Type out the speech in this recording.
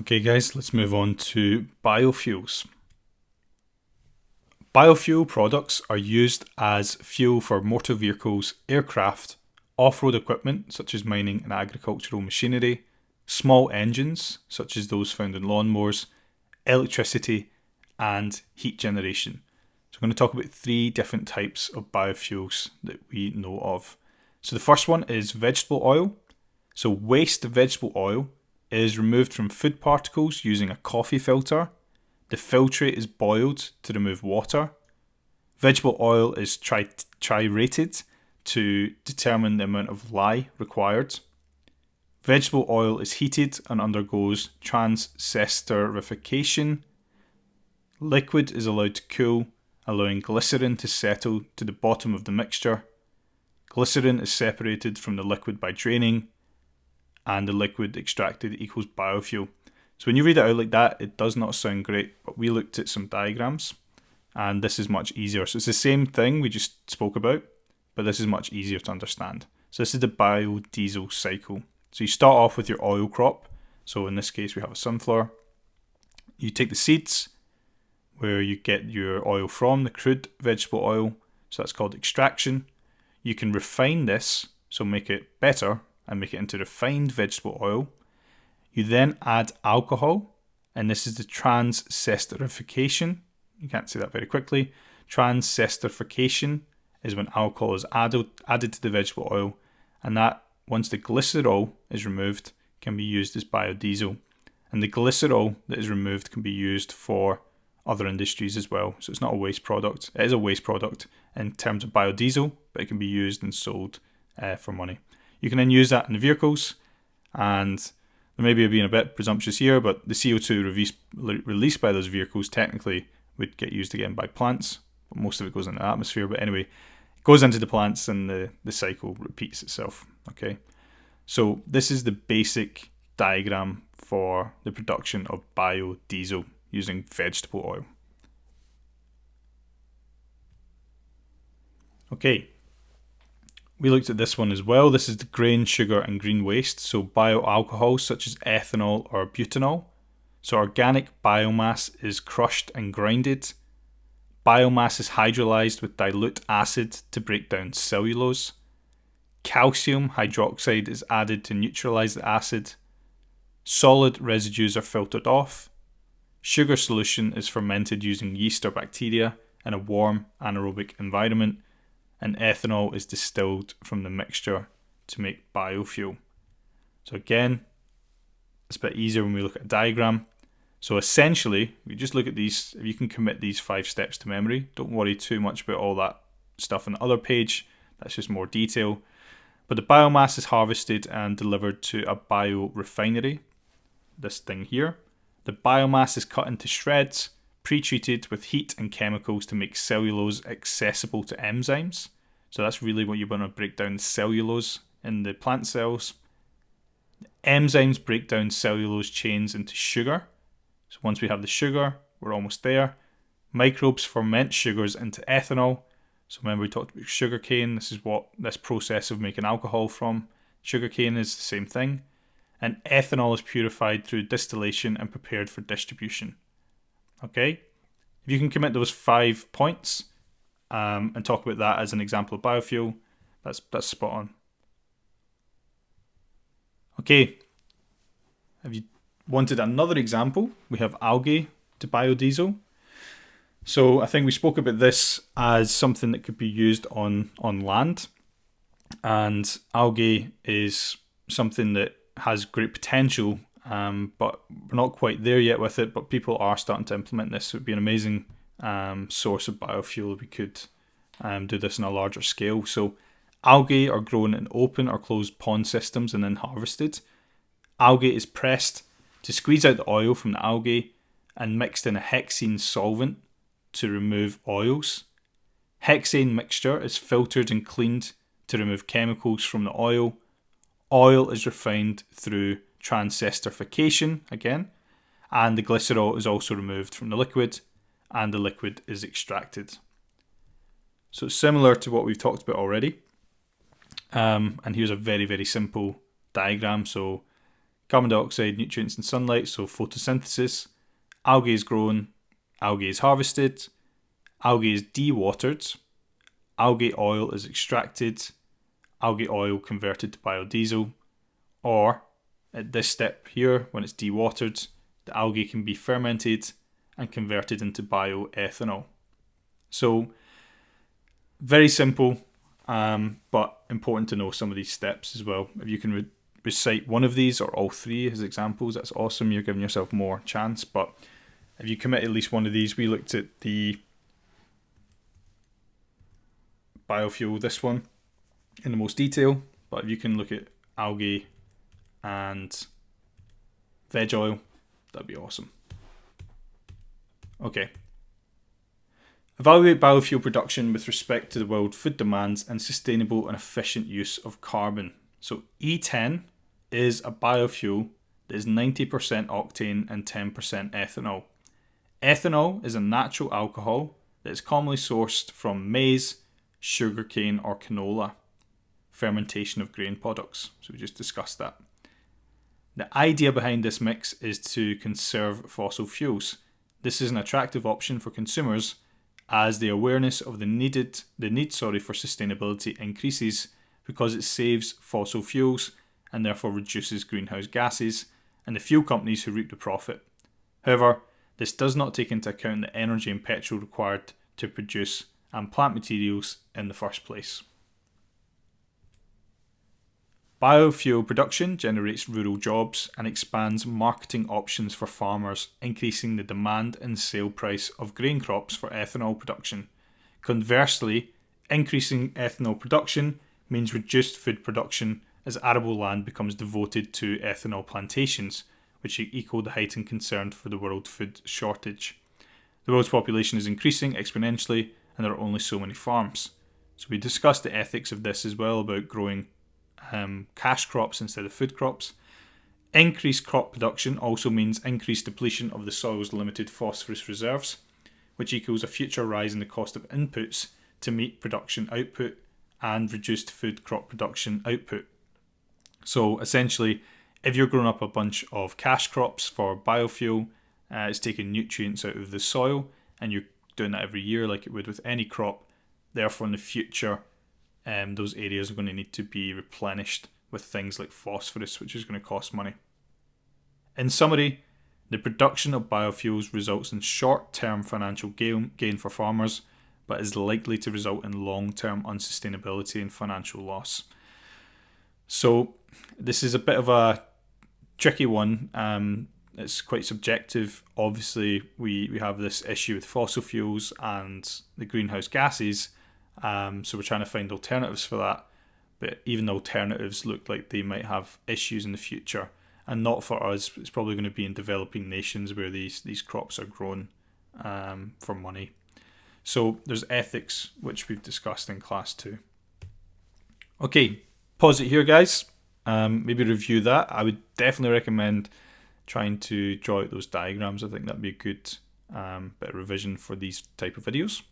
Okay guys, let's move on to biofuels. Biofuel products are used as fuel for motor vehicles, aircraft, off-road equipment such as mining and agricultural machinery, small engines such as those found in lawnmowers, electricity and heat generation. So I'm going to talk about 3 different types of biofuels that we know of. So the first one is vegetable oil. So waste vegetable oil is removed from food particles using a coffee filter. The filtrate is boiled to remove water. Vegetable oil is tri-rated to determine the amount of lye required. Vegetable oil is heated and undergoes transesterification. Liquid is allowed to cool, allowing glycerin to settle to the bottom of the mixture. Glycerin is separated from the liquid by draining, and the liquid extracted equals biofuel. So when you read it out like that, it does not sound great, but we looked at some diagrams, and this is much easier. So it's the same thing we just spoke about, but this is much easier to understand. So this is the biodiesel cycle. So you start off with your oil crop. So in this case, we have a sunflower. You take the seeds, where you get your oil from, the crude vegetable oil. So that's called extraction. You can refine this, so make it better, and make it into refined vegetable oil. You then add alcohol, and this is the transesterification. You can't say that very quickly. Transesterification is when alcohol is added to the vegetable oil, and that, once the glycerol is removed, can be used as biodiesel. And the glycerol that is removed can be used for other industries as well. So it's not a waste product. It is a waste product in terms of biodiesel, but it can be used and sold for money. You can then use that in the vehicles, and there may be being a bit presumptuous here, but the CO2 released by those vehicles technically would get used again by plants, but most of it goes into the atmosphere. But anyway, it goes into the plants and the cycle repeats itself. Okay, so this is the basic diagram for the production of biodiesel using vegetable oil. Okay, we looked at this one as well. This is the grain, sugar and green waste. So bioalcohols such as ethanol or butanol. So organic biomass is crushed and grinded. Biomass is hydrolyzed with dilute acid to break down cellulose. Calcium hydroxide is added to neutralize the acid. Solid residues are filtered off. Sugar solution is fermented using yeast or bacteria in a warm anaerobic environment. And ethanol is distilled from the mixture to make biofuel. So again, it's a bit easier when we look at a diagram. So essentially, if you just look at these, if you can commit these 5 steps to memory, don't worry too much about all that stuff on the other page. That's just more detail. But the biomass is harvested and delivered to a biorefinery, this thing here. The biomass is cut into shreds, pre-treated with heat and chemicals to make cellulose accessible to enzymes. So that's really what you want to break down, the cellulose in the plant cells. Enzymes break down cellulose chains into sugar. So once we have the sugar, we're almost there. Microbes ferment sugars into ethanol. So remember we talked about sugarcane. This is what this process of making alcohol from. Sugarcane is the same thing. And ethanol is purified through distillation and prepared for distribution. Okay, if you can commit those 5 points and talk about that as an example of biofuel, that's spot on. Okay, if you wanted another example, we have algae to biodiesel. So I think we spoke about this as something that could be used on land, and algae is something that has great potential. But we're not quite there yet with it, but people are starting to implement this. It would be an amazing source of biofuel if we could do this on a larger scale. So algae are grown in open or closed pond systems and then harvested. Algae is pressed to squeeze out the oil from the algae and mixed in a hexane solvent to remove oils. Hexane mixture is filtered and cleaned to remove chemicals from the oil. Oil is refined through transesterification again, and the glycerol is also removed from the liquid, and the liquid is extracted. So it's similar to what we've talked about already. And here's a very, very simple diagram. So Carbon dioxide, nutrients and sunlight, so photosynthesis. Algae is grown, algae is harvested, algae is dewatered, algae oil is extracted, algae oil converted to biodiesel, or at this step here, when it's dewatered, the algae can be fermented and converted into bioethanol. So very simple, but important to know some of these steps as well. If you can recite one of these or all three as examples, that's awesome. You're giving yourself more chance. But if you commit at least one of these, we looked at the biofuel, this one, in the most detail. But if you can look at algae and veg oil, that'd be awesome. Okay. Evaluate biofuel production with respect to the world food demands and sustainable and efficient use of carbon. So E10 is a biofuel that is 90% octane and 10% ethanol. Ethanol is a natural alcohol that is commonly sourced from maize, sugarcane or canola, fermentation of grain products. So we just discussed that. The idea behind this mix is to conserve fossil fuels. This is an attractive option for consumers as the awareness of the need for sustainability increases because it saves fossil fuels and therefore reduces greenhouse gases and the fuel companies who reap the profit. However, this does not take into account the energy and petrol required to produce and plant materials in the first place. Biofuel production generates rural jobs and expands marketing options for farmers, increasing the demand and sale price of grain crops for ethanol production. Conversely, increasing ethanol production means reduced food production as arable land becomes devoted to ethanol plantations, which equal the heightened concern for the world food shortage. The world's population is increasing exponentially and there are only so many farms. So we discussed the ethics of this as well, about growing cash crops instead of food crops. Increased crop production also means increased depletion of the soil's limited phosphorus reserves, which equals a future rise in the cost of inputs to meet production output and reduced food crop production output. So essentially, if you're growing up a bunch of cash crops for biofuel, it's taking nutrients out of the soil, and you're doing that every year like it would with any crop. Therefore, in the future, those areas are going to need to be replenished with things like phosphorus, which is going to cost money. In summary, the production of biofuels results in short-term financial gain for farmers, but is likely to result in long-term unsustainability and financial loss. So this is a bit of a tricky one. It's quite subjective. Obviously, we have this issue with fossil fuels and the greenhouse gases. So we're trying to find alternatives for that. But even alternatives look like they might have issues in the future. And not for us. It's probably going to be in developing nations where these crops are grown for money. So there's ethics, which we've discussed in class 2. Okay, pause it here, guys. Maybe review that. I would definitely recommend trying to draw out those diagrams. I think that'd be a good bit of revision for these type of videos.